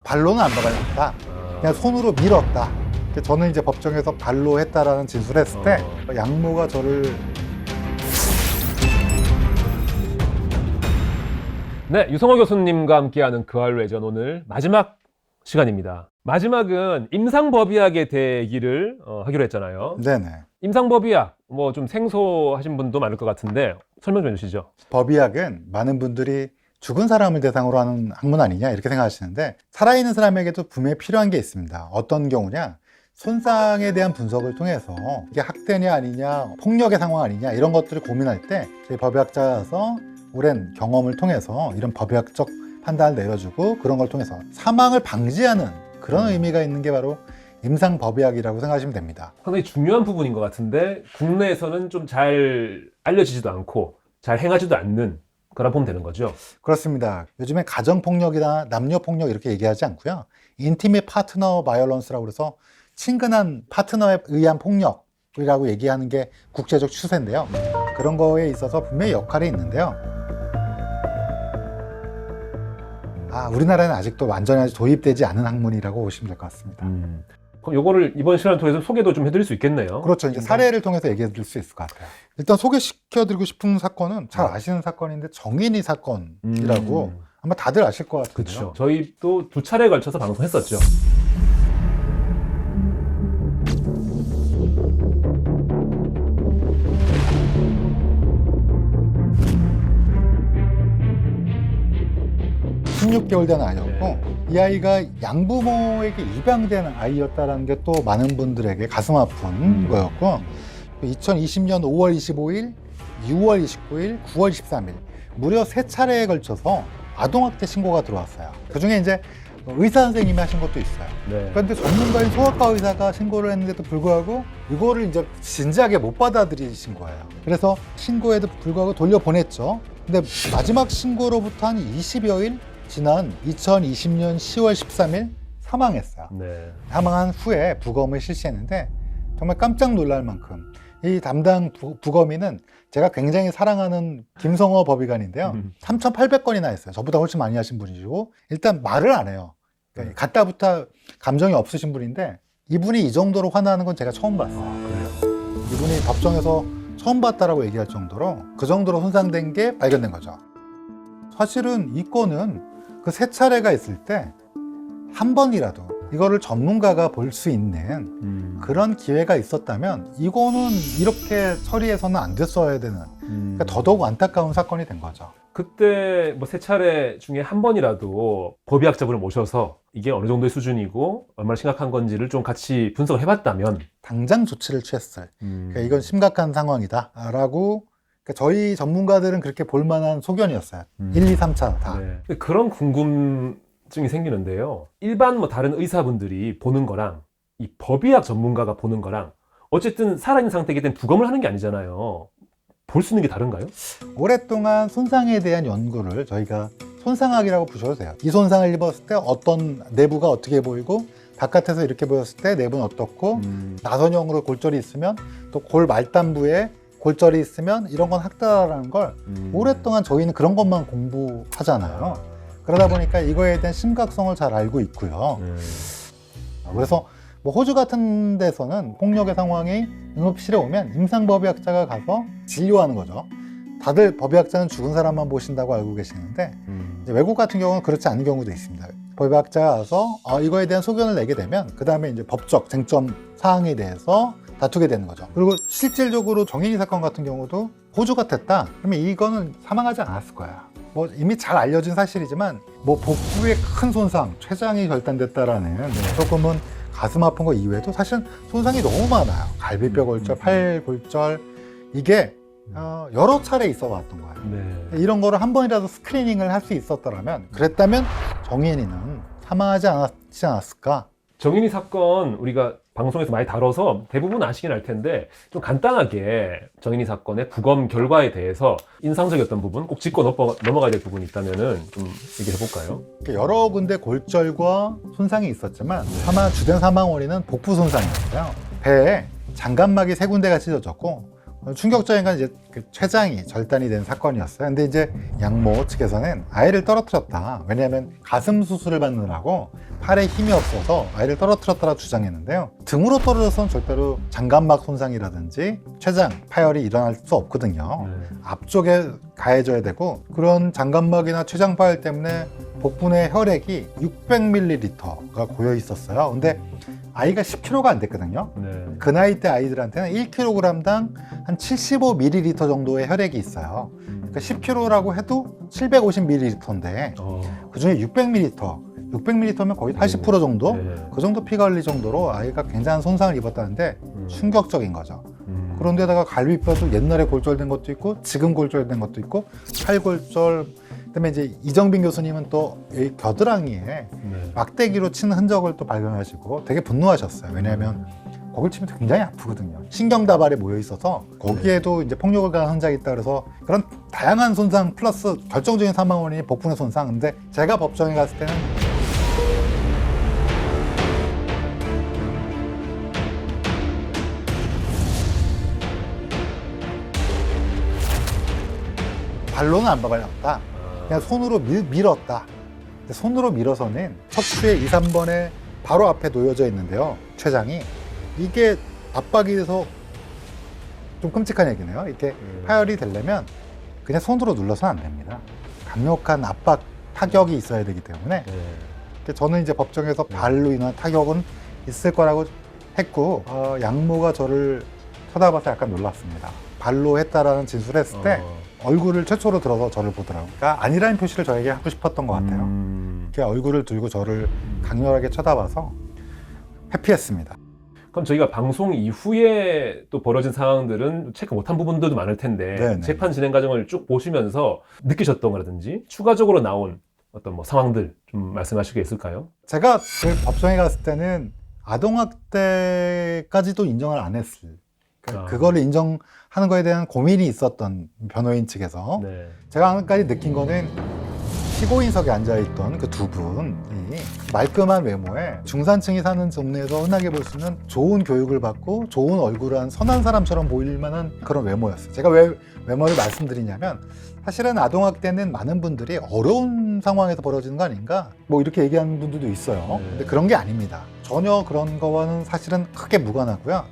발로는 안 박았다. 그냥 손으로 밀었다. 저는 이제 법정에서 발로 했다라는 진술을 했을 때 양모가 저를 네, 유성호 교수님과 함께하는 그알외전 오늘 마지막 시간입니다. 마지막은 임상법의학에 대해 얘기를 하기로 했잖아요. 네네. 임상법의학 뭐 좀 생소하신 분도 많을 것 같은데 설명 좀 해주시죠. 법의학은 많은 분들이 죽은 사람을 대상으로 하는 학문 아니냐 이렇게 생각하시는데 살아있는 사람에게도 분명히 필요한 게 있습니다. 어떤 경우냐, 손상에 대한 분석을 통해서 이게 학대냐 아니냐, 폭력의 상황 아니냐 이런 것들을 고민할 때 저희 법의학자라서 오랜 경험을 통해서 이런 법의학적 판단을 내려주고 그런 걸 통해서 사망을 방지하는 그런 의미가 있는 게 바로 임상법의학이라고 생각하시면 됩니다. 상당히 중요한 부분인 것 같은데 국내에서는 좀 잘 알려지지도 않고 잘 행하지도 않는 거라 보면 되는 거죠. 그렇습니다. 요즘에 가정폭력이나 남녀폭력 이렇게 얘기하지 않고요. 인티밋 파트너 바이올런스라고 그래서 친근한 파트너에 의한 폭력이라고 얘기하는 게 국제적 추세인데요. 그런 거에 있어서 분명히 역할이 있는데요. 우리나라는 아직도 완전히 아직 도입되지 않은 학문이라고 보시면 될 것 같습니다. 그럼 요거를 이번 시간을 통해서 소개도 좀 해드릴 수 있겠네요. 그렇죠. 이제 사례를 통해서 얘기해 드릴 수 있을 것 같아요. 일단 소개시켜드리고 싶은 사건은 잘 아시는 사건인데 정인이 사건이라고 아마 다들 아실 것 같은데요. 그렇죠. 저희도 2차례에 걸쳐서 방송했었죠. (16 개월) 된 아이였고 이 아이가 양부모에게 입양된 아이였다는 게 또 많은 분들에게 가슴 아픈 거였고 2020년 5월 25일, 6월 29일, 9월 13일 무려 3차례에 걸쳐서 아동학대 신고가 들어왔어요. 그중에 이제 의사 선생님이 하신 것도 있어요. 네. 그런데 전문가인 소아과 의사가 신고를 했는데도 불구하고 이거를 이제 진지하게 못 받아들이신 거예요. 그래서 신고에도 불구하고 돌려보냈죠. 근데 마지막 신고로부터 한 20여일 지난 2020년 10월 13일 사망했어요. 네. 사망한 후에 부검을 실시했는데 정말 깜짝 놀랄 만큼 이 담당 부검인은 제가 굉장히 사랑하는 김성호 법의관인데요. 3,800건이나 했어요. 저보다 훨씬 많이 하신 분이시고 일단 말을 안 해요. 그러니까 갖다부터 감정이 없으신 분인데 이분이 이 정도로 화나는 건 제가 처음 봤어요. 그래요. 이분이 법정에서 처음 봤다라고 얘기할 정도로 그 정도로 손상된 게 발견된 거죠. 사실은 이 건은 그 3차례가 있을 때 한 번이라도 이거를 전문가가 볼 수 있는 그런 기회가 있었다면 이거는 이렇게 처리해서는 안 됐어야 되는 그러니까 더더욱 안타까운 사건이 된 거죠. 그때 뭐 3차례 중에 한 번이라도 법의학자분을 모셔서 이게 어느 정도의 수준이고 얼마나 심각한 건지를 좀 같이 분석을 해봤다면 당장 조치를 취했어요. 그러니까 이건 심각한 상황이다 라고 그러니까 저희 전문가들은 그렇게 볼만한 소견이었어요. 1, 2, 3차 다. 네. 근데 그런 궁금증이 생기는데요. 일반 뭐 다른 의사분들이 보는 거랑 이 법의학 전문가가 보는 거랑 어쨌든 살아있는 상태이기 때문에 부검을 하는 게 아니잖아요. 볼 수 있는 게 다른가요? 오랫동안 손상에 대한 연구를 저희가 손상학이라고 부셔도 돼요. 이 손상을 입었을 때 어떤 내부가 어떻게 보이고 바깥에서 이렇게 보였을 때 내부는 어떻고 나선형으로 골절이 있으면 또 골 말단부에 골절이 있으면 이런 건 학대라는 걸 오랫동안 저희는 그런 것만 공부하잖아요. 그러다 보니까 이거에 대한 심각성을 잘 알고 있고요. 그래서 뭐 호주 같은 데서는 폭력의 상황이 응급실에 오면 임상법의학자가 가서 진료하는 거죠. 다들 법의학자는 죽은 사람만 보신다고 알고 계시는데 이제 외국 같은 경우는 그렇지 않은 경우도 있습니다. 법의학자가 가서 이거에 대한 소견을 내게 되면 그 다음에 이제 법적 쟁점 사항에 대해서 다투게 되는 거죠. 그리고 실질적으로 정인이 사건 같은 경우도 호주 같았다 그러면 이거는 사망하지 않았을 거야. 뭐 이미 잘 알려진 사실이지만 뭐 복부에 큰 손상, 췌장이 결단됐다라는 조금은 가슴 아픈 거 이외에도 사실 손상이 너무 많아요. 갈비뼈 골절, 팔 골절 이게 여러 차례 있어 왔던 거예요. 네. 이런 거를 한 번이라도 스크리닝을 할 수 있었더라면 그랬다면 정인이는 사망하지 않았지 않았을까? 정인이 사건 우리가 방송에서 많이 다뤄서 대부분 아시긴 할 텐데 좀 간단하게 정인이 사건의 부검 결과에 대해서 인상적이었던 부분 꼭 짚고 넘어가야 될 부분이 있다면 좀 얘기해 볼까요? 여러 군데 골절과 손상이 있었지만 주된 사망 원인은 복부 손상이었어요. 배에 장갑막이 3군데가 찢어졌고 충격적인 건 이제 그 췌장이 절단이 된 사건이었어요. 근데 이제 양모 측에서는 아이를 떨어뜨렸다. 왜냐하면 가슴 수술을 받느라고 팔에 힘이 없어서 아이를 떨어뜨렸다고 주장했는데요. 등으로 떨어져서는 절대로 장갑막 손상이라든지 췌장 파열이 일어날 수 없거든요. 앞쪽에 가해져야 되고, 그런 장갑막이나 췌장 파열 때문에 복부내 혈액이 600ml가 고여 있었어요. 근데 아이가 10kg가 안 됐거든요. 그 나이 때 아이들한테는 1kg당 한 75ml 정도의 혈액이 있어요. 그러니까 10kg라고 해도 750ml인데 그 중에 600ml면 거의 80% 정도? 그 정도 피가 흘릴 정도로 아이가 굉장한 손상을 입었다는데 충격적인 거죠. 그런데다가 갈비뼈도 옛날에 골절된 것도 있고 지금 골절된 것도 있고 팔골절, 그다음에 이제 이정빈 교수님은 또 이 겨드랑이에 막대기로 친 흔적을 또 발견하시고 되게 분노하셨어요. 왜냐하면 거길 치면 굉장히 아프거든요. 신경다발에 모여 있어서 거기에도 이제 폭력을 가한 흔적이 있다 그래서 그런 다양한 손상 플러스 결정적인 사망 원인이 복부내 손상. 근데 제가 법정에 갔을 때는 발로는 안 밟았다. 그냥 손으로 밀었다. 손으로 밀어서는 척추의 2, 3번에 바로 앞에 놓여져 있는데요. 췌장이. 이게 압박이 돼서 좀 끔찍한 얘기네요. 이렇게 파열이 되려면 그냥 손으로 눌러서는 안 됩니다. 강력한 압박, 타격이 있어야 되기 때문에 저는 이제 법정에서 발로 인한 타격은 있을 거라고 했고, 양모가 저를 쳐다봐서 약간 놀랐습니다. 발로 했다라는 진술을 했을 때 얼굴을 최초로 들어서 저를 보더라고요. 그러니까 아니라는 표시를 저에게 하고 싶었던 것 같아요. 이렇게 얼굴을 들고 저를 강렬하게 쳐다봐서 회피했습니다. 그럼 저희가 방송 이후에 또 벌어진 상황들은 체크 못한 부분들도 많을 텐데 네네. 재판 진행 과정을 쭉 보시면서 느끼셨던 거라든지 추가적으로 나온 어떤 뭐 상황들 좀 말씀하실 게 있을까요? 제가 그 법정에 갔을 때는 아동학대까지도 인정을 안 했을. 그거를 인정하는 거에 대한 고민이 있었던 변호인 측에서 제가 한까지 느낀 거는 피고인석에 앉아있던 그 두 분이 말끔한 외모에 중산층이 사는 동네에서 흔하게 볼 수 있는 좋은 교육을 받고 좋은 얼굴을 한 선한 사람처럼 보일 만한 그런 외모였어요. 제가 왜 외모를 말씀드리냐면 사실은 아동학대는 많은 분들이 어려운 상황에서 벌어지는 거 아닌가? 뭐 이렇게 얘기하는 분들도 있어요. 근데 그런 게 아닙니다. 전혀 그런 거와는 사실은 크게 무관하고요.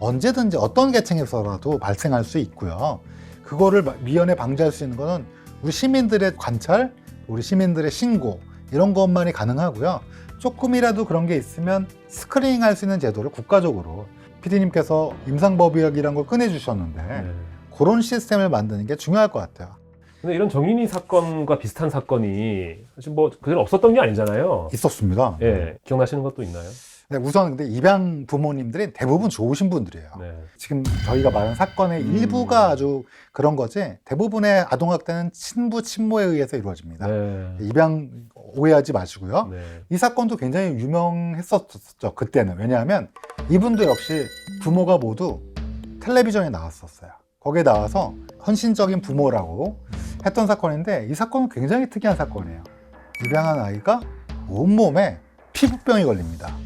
언제든지 어떤 계층에서라도 발생할 수 있고요. 그거를 미연에 방지할 수 있는 거는 우리 시민들의 관찰, 우리 시민들의 신고 이런 것만이 가능하고요. 조금이라도 그런 게 있으면 스크리닝할 수 있는 제도를 국가적으로 PD님께서 임상법의학이라는 걸 꺼내주셨는데 그런 시스템을 만드는 게 중요할 것 같아요. 근데 이런 정인이 사건과 비슷한 사건이 사실 뭐 그대로 없었던 게 아니잖아요. 있었습니다. 기억나시는 것도 있나요? 네, 우선 근데 입양 부모님들이 대부분 좋으신 분들이에요. 지금 저희가 말한 사건의 일부가 아주 그런 거지 대부분의 아동학대는 친부, 친모에 의해서 이루어집니다. 입양 오해하지 마시고요. 이 사건도 굉장히 유명했었죠, 그때는. 왜냐하면 이분도 역시 부모가 모두 텔레비전에 나왔었어요. 거기에 나와서 헌신적인 부모라고 했던 사건인데 이 사건은 굉장히 특이한 사건이에요. 입양한 아이가 온몸에 피부병이 걸립니다.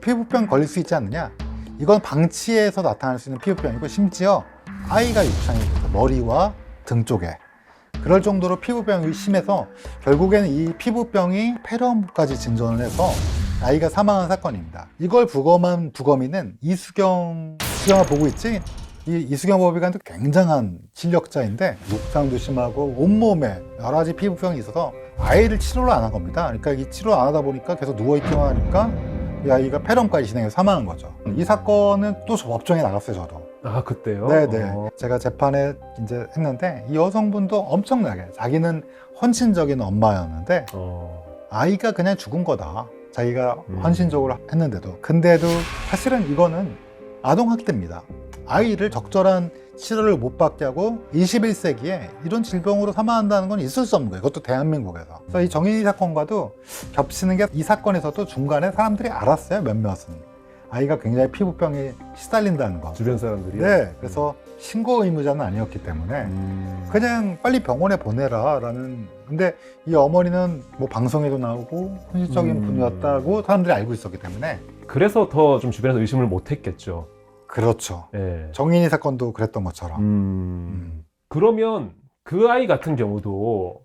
피부병 걸릴 수 있지 않느냐? 이건 방치해서 나타날 수 있는 피부병이고 심지어 아이가 유창해서 머리와 등 쪽에 그럴 정도로 피부병이 심해서 결국에는 이 피부병이 폐렴까지 진전을 해서 아이가 사망한 사건입니다. 이걸 부검한 부검인은 이수경을 보고 있지? 이 이수경 법의관도 굉장한 실력자인데 육상도 심하고 온몸에 여러 가지 피부병이 있어서 아이를 치료를 안 한 겁니다. 그러니까 이 치료 안 하다 보니까 계속 누워있기만 하니까 이 아이가 폐렴까지 진행해서 사망한 거죠. 이 사건은 또 법정에 나갔어요, 저도. 아, 그때요? 네네. 제가 재판에 이제 했는데 이 여성분도 엄청나게 자기는 헌신적인 엄마였는데 아이가 그냥 죽은 거다. 자기가 헌신적으로 했는데도. 근데도 사실은 이거는 아동학대입니다. 아이를 적절한 치료를 못 받게 하고 21세기에 이런 질병으로 사망한다는 건 있을 수 없는 거예요. 이것도 대한민국에서. 그래서 이 정인이 사건과도 겹치는 게 이 사건에서도 중간에 사람들이 알았어요. 몇몇은. 아이가 굉장히 피부병에 시달린다는 거. 주변 사람들이? 네. 그래서 신고 의무자는 아니었기 때문에 그냥 빨리 병원에 보내라 라는. 근데 이 어머니는 뭐 방송에도 나오고 헌신적인 분이었다고 사람들이 알고 있었기 때문에 그래서 더 좀 주변에서 의심을 못 했겠죠. 그렇죠. 예. 정인이 사건도 그랬던 것처럼. 그러면 그 아이 같은 경우도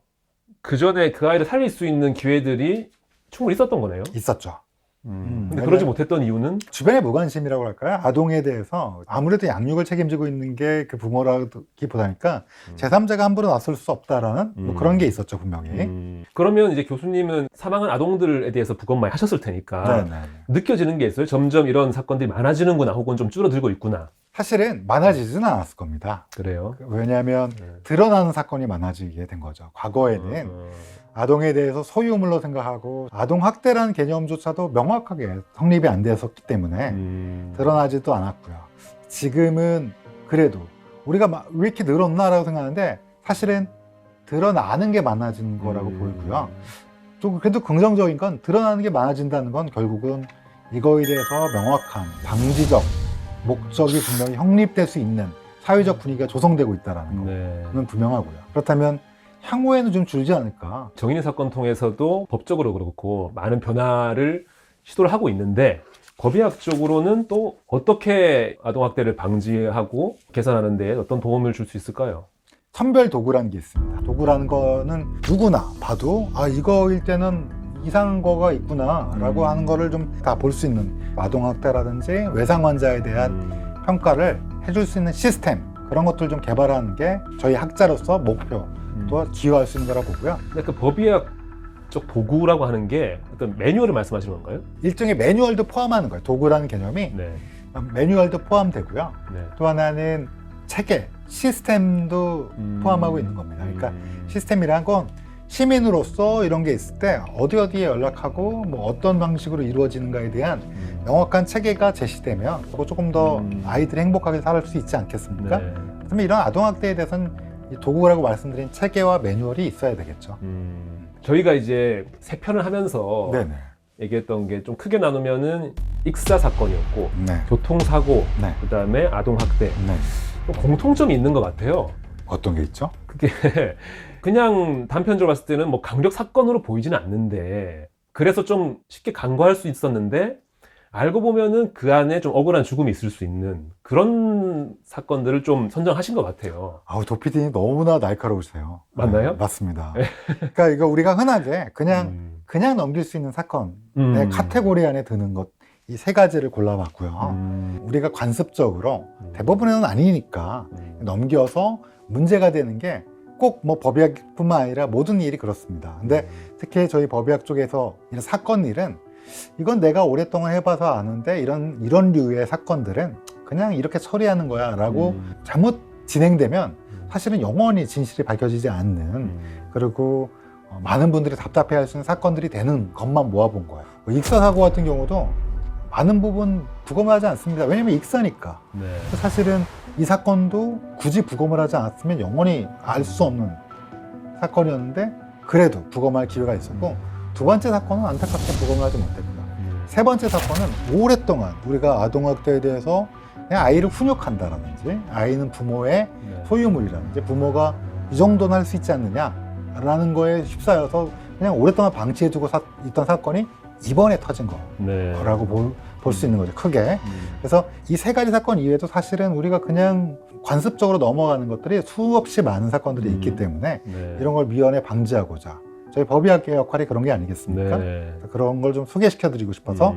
그 전에 그 아이를 살릴 수 있는 기회들이 충분히 있었던 거네요. 있었죠. 근데 그러지 못했던 이유는 주변의 무관심이라고 할까요? 아동에 대해서 아무래도 양육을 책임지고 있는 게 그 부모라기보다니까 제3자가 함부로 나설 수 없다라는 뭐 그런 게 있었죠, 분명히. 그러면 이제 교수님은 사망한 아동들에 대해서 부검 많이 하셨을 테니까 네네. 느껴지는 게 있어요. 점점 이런 사건들이 많아지는구나, 혹은 좀 줄어들고 있구나. 사실은 많아지지는 않았을 겁니다. 그래요. 왜냐하면 네. 드러나는 사건이 많아지게 된 거죠. 과거에는 아동에 대해서 소유물로 생각하고 아동학대라는 개념조차도 명확하게 성립이 안 되었기 때문에 드러나지도 않았고요. 지금은 그래도 우리가 왜 이렇게 늘었나라고 생각하는데 사실은 드러나는 게 많아지는 거라고 보이고요. 좀 그래도 긍정적인 건 드러나는 게 많아진다는 건 결국은 이거에 대해서 명확한 방지적 목적이 분명히 형립될 수 있는 사회적 분위기가 조성되고 있다는 네. 거는 분명하고요. 그렇다면 향후에는 좀 줄지 않을까. 정인이 사건 통해서도 법적으로 그렇고 많은 변화를 시도를 하고 있는데 법의학적으로는 또 어떻게 아동학대를 방지하고 개선하는 데 어떤 도움을 줄 수 있을까요? 선별 도구라는 게 있습니다. 도구라는 거는 누구나 봐도 이거일 때는 이상한 거가 있구나 라고 하는 거를 좀 다 볼 수 있는 아동학대라든지 외상환자에 대한 평가를 해줄 수 있는 시스템, 그런 것들 좀 개발하는 게 저희 학자로서 목표 또 기여할 수 있는 거라 보고요. 근데 그 법의학적 도구라고 하는 게 어떤 매뉴얼을 말씀하시는 건가요? 일종의 매뉴얼도 포함하는 거예요. 도구라는 개념이 네. 매뉴얼도 포함되고요. 네. 또 하나는 체계, 시스템도 포함하고 있는 겁니다. 그러니까 시스템이란 건 시민으로서 이런 게 있을 때 어디에 연락하고 뭐 어떤 방식으로 이루어지는가에 대한 명확한 체계가 제시되면 조금 더 아이들이 행복하게 살 수 있지 않겠습니까? 네. 그러면 이런 아동학대에 대해서는 이 도구라고 말씀드린 체계와 매뉴얼이 있어야 되겠죠. 저희가 이제 세 편을 하면서 네네. 얘기했던 게 좀 크게 나누면은 익사 사건이었고 네. 교통사고, 네. 그다음에 아동학대. 네. 좀 공통점이 있는 것 같아요. 어떤 게 있죠? 그게 그냥 단편적으로 봤을 때는 뭐 강력 사건으로 보이지는 않는데, 그래서 좀 쉽게 간과할 수 있었는데 알고 보면은 그 안에 좀 억울한 죽음이 있을 수 있는 그런 사건들을 좀 선정하신 것 같아요. 도피디님 너무나 날카로우세요. 맞나요? 네, 맞습니다. 그러니까 이거 우리가 흔하게 그냥 넘길 수 있는 사건의 카테고리 안에 드는 것, 이 세 가지를 골라봤고요. 우리가 관습적으로 대부분은 아니니까 넘겨서 문제가 되는 게 꼭 뭐 법의학뿐만 아니라 모든 일이 그렇습니다. 근데 특히 저희 법의학 쪽에서 이런 사건 일은 이건 내가 오랫동안 해봐서 아는데 이런 류의 사건들은 그냥 이렇게 처리하는 거야 라고 잘못 진행되면 사실은 영원히 진실이 밝혀지지 않는, 그리고 많은 분들이 답답해 할 수 있는 사건들이 되는 것만 모아본 거예요. 익사사고 같은 경우도 많은 부분 부검을 하지 않습니다. 왜냐면 익사니까. 네. 사실은 이 사건도 굳이 부검을 하지 않았으면 영원히 알 수 없는 사건이었는데 그래도 부검할 기회가 있었고, 두 번째 사건은 안타깝게 부검을 하지 못했고요. 세 번째 사건은 오랫동안 우리가 아동학대에 대해서 그냥 아이를 훈육한다라든지 아이는 부모의 소유물이라든지 부모가 이 정도는 할 수 있지 않느냐라는 거에 휩싸여서 그냥 오랫동안 방치해두고 있던 사건이 이번에 터진 거라고 볼 수 있는 거죠, 크게. 그래서 이 세 가지 사건 이외에도 사실은 우리가 그냥 관습적으로 넘어가는 것들이 수없이 많은 사건들이 있기 때문에 이런 걸 미연에 방지하고자 저희 법의학의 역할이 그런 게 아니겠습니까? 그런 걸 좀 소개시켜드리고 싶어서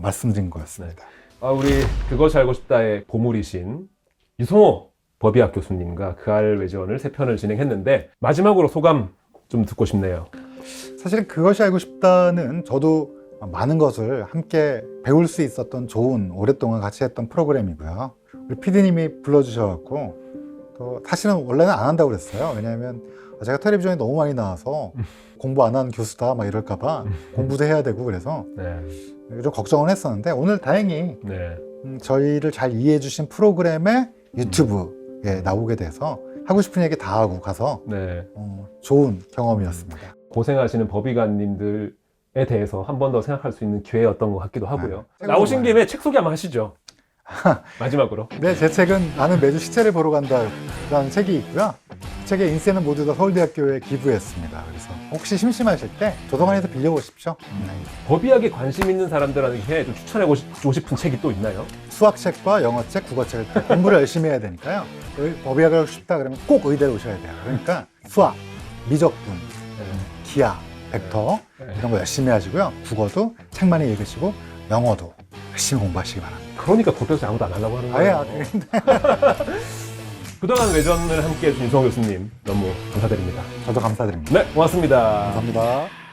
말씀드린 거였습니다. 우리 그것이 알고 싶다의 보물이신 유성호 법의학 교수님과 그 알 외전을 세 편을 진행했는데 마지막으로 소감 좀 듣고 싶네요. 사실 그것이 알고 싶다는 저도 많은 것을 함께 배울 수 있었던 좋은 오랫동안 같이 했던 프로그램이고요. 우리 PD님이 불러주셔갖고 또 사실은 원래는 안 한다고 그랬어요. 왜냐하면 제가 텔레비전에 너무 많이 나와서 공부 안 하는 교수다 막 이럴까봐 공부도 해야 되고 그래서 좀 걱정은 했었는데 오늘 다행히 저희를 잘 이해해 주신 프로그램에 유튜브에 나오게 돼서 하고 싶은 얘기 다 하고 가서 좋은 경험이었습니다. 고생하시는 법의관님들에 대해서 한 번 더 생각할 수 있는 기회였던 것 같기도 하고요. 나오신 김에 책 소개 한번 하시죠. 마지막으로. 네, 제 책은 나는 매주 시체를 보러 간다라는 책이 있고요. 책의 인쇄는 모두 다 서울대학교에 기부했습니다. 그래서 혹시 심심하실 때 도서관에서 빌려보십시오. 법의학에 관심 있는 사람들한테 좀 추천해주고 싶은 책이 또 있나요? 수학책과 영어책, 국어책을 때 공부를 열심히 해야 되니까요. 법의학을 하고 싶다 그러면 꼭 의대에 오셔야 돼요. 그러니까 수학, 미적분, 기하, 벡터 이런 거 열심히 하시고요. 국어도 책 많이 읽으시고 영어도 열심히 공부하시기 바랍니다. 그러니까 고등학생 아무도 안 하려고 하는 아예 거예요. 그동안 외전을 함께해 주신 유성호 교수님 너무 감사드립니다. 저도 감사드립니다. 네, 고맙습니다. 감사합니다.